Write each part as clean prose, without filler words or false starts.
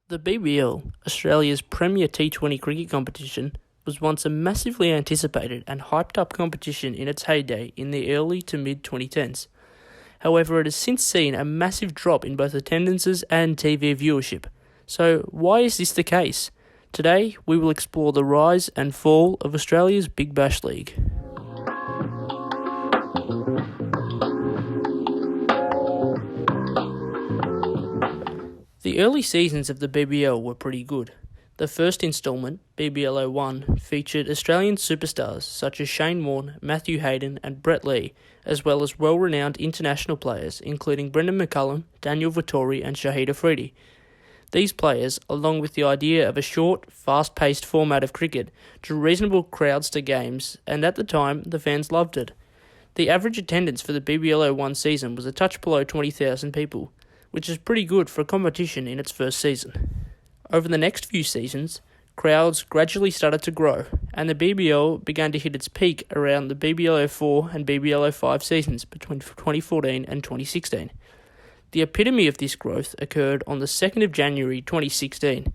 The BBL, Australia's premier T20 cricket competition, was once a massively anticipated and hyped up competition in its heyday in the early to mid 2010s. However, it has since seen a massive drop in both attendances and TV viewership. So, why is this the case? Today, we will explore the rise and fall of Australia's Big Bash League. The early seasons of the BBL were pretty good. The first instalment, BBL 01, featured Australian superstars such as Shane Warne, Matthew Hayden and Brett Lee, as well as well-renowned international players including Brendan McCullum, Daniel Vettori and Shahid Afridi. These players, along with the idea of a short, fast-paced format of cricket, drew reasonable crowds to games, and at the time, the fans loved it. The average attendance for the BBL 01 season was a touch below 20,000 people, which is pretty good for a competition in its first season. Over the next few seasons, crowds gradually started to grow, and the BBL began to hit its peak around the BBL 04 and BBL 05 seasons between 2014 and 2016. The epitome of this growth occurred on the 2nd of January 2016,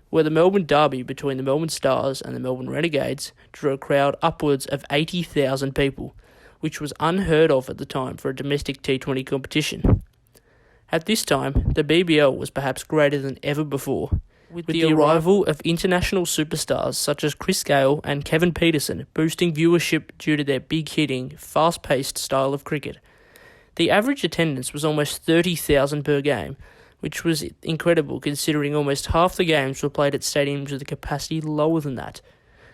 where the Melbourne derby between the Melbourne Stars and the Melbourne Renegades drew a crowd upwards of 80,000 people, which was unheard of at the time for a domestic T20 competition. At this time, the BBL was perhaps greater than ever before, with the arrival of international superstars such as Chris Gale and Kevin Peterson boosting viewership due to their big-hitting, fast-paced style of cricket. The average attendance was almost 30,000 per game, which was incredible considering almost half the games were played at stadiums with a capacity lower than that.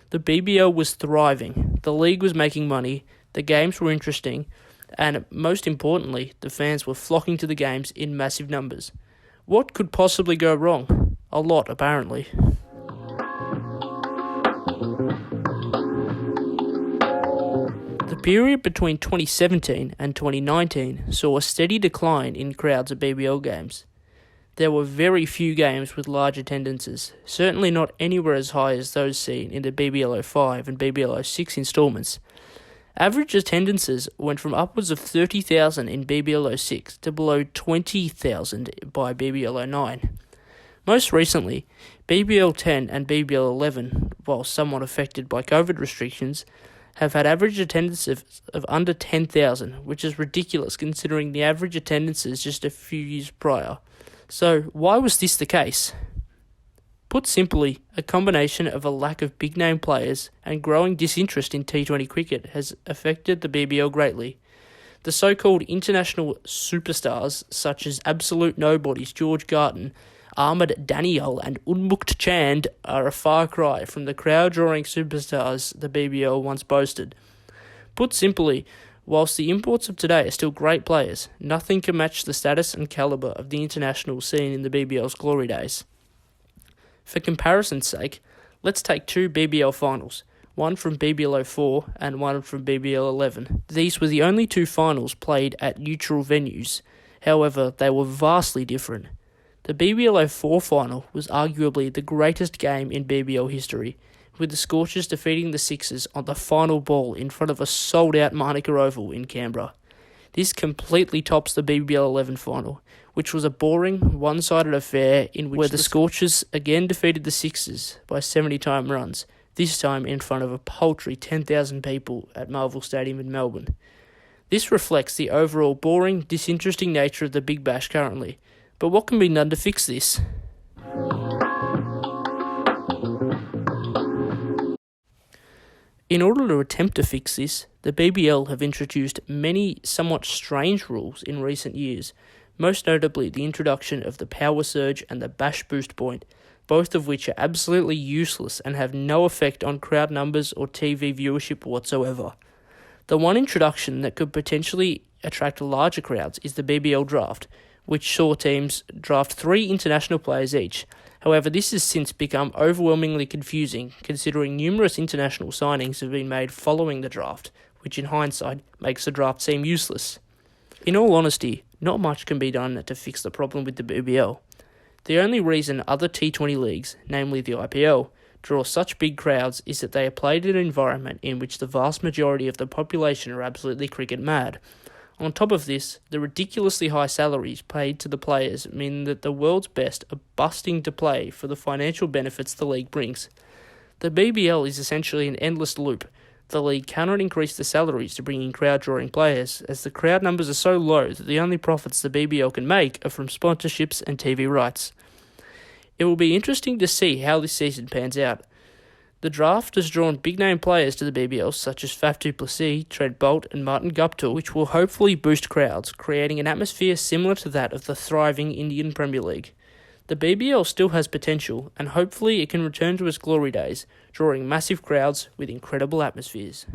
The BBL was thriving, the league was making money, the games were interesting, and most importantly, the fans were flocking to the games in massive numbers. What could possibly go wrong? A lot, apparently. The period between 2017 and 2019 saw a steady decline in crowds at BBL games. There were very few games with large attendances, certainly not anywhere as high as those seen in the BBL 05 and BBL 06 instalments. Average attendances went from upwards of 30,000 in BBL 06 to below 20,000 by BBL 09. Most recently, BBL 10 and BBL 11, while somewhat affected by COVID restrictions, have had average attendances of under 10,000, which is ridiculous considering the average attendances just a few years prior. So, why was this the case? Put simply, a combination of a lack of big-name players and growing disinterest in T20 cricket has affected the BBL greatly. The so-called international superstars, such as absolute nobodies George Garton, Ahmed Daniel and Unmukt Chand, are a far cry from the crowd-drawing superstars the BBL once boasted. Put simply, whilst the imports of today are still great players, nothing can match the status and calibre of the internationals seen in the BBL's glory days. For comparison's sake, let's take two BBL finals, one from BBL 04 and one from BBL 11. These were the only two finals played at neutral venues, however they were vastly different. The BBL 04 final was arguably the greatest game in BBL history, with the Scorchers defeating the Sixers on the final ball in front of a sold-out Manuka Oval in Canberra. This completely tops the BBL 11 final, which was a boring, one-sided affair in which the Scorchers again defeated the Sixers by 70-time runs, this time in front of a paltry 10,000 people at Marvel Stadium in Melbourne. This reflects the overall boring, disinteresting nature of the Big Bash currently, but what can be done to fix this? In order to attempt to fix this, the BBL have introduced many somewhat strange rules in recent years, most notably the introduction of the power surge and the bash boost point, both of which are absolutely useless and have no effect on crowd numbers or TV viewership whatsoever. The one introduction that could potentially attract larger crowds is the BBL draft, which saw teams draft 3 international players each. However, this has since become overwhelmingly confusing, considering numerous international signings have been made following the draft, which in hindsight makes the draft seem useless. In all honesty, not much can be done to fix the problem with the BBL. The only reason other T20 leagues, namely the IPL, draw such big crowds is that they are played in an environment in which the vast majority of the population are absolutely cricket mad. On top of this, the ridiculously high salaries paid to the players mean that the world's best are busting to play for the financial benefits the league brings. The BBL is essentially an endless loop. The league cannot increase the salaries to bring in crowd-drawing players, as the crowd numbers are so low that the only profits the BBL can make are from sponsorships and TV rights. It will be interesting to see how this season pans out. The draft has drawn big-name players to the BBL such as Faf du Plessis, Trent Boult and Martin Guptill, which will hopefully boost crowds, creating an atmosphere similar to that of the thriving Indian Premier League. The BBL still has potential, and hopefully it can return to its glory days, drawing massive crowds with incredible atmospheres.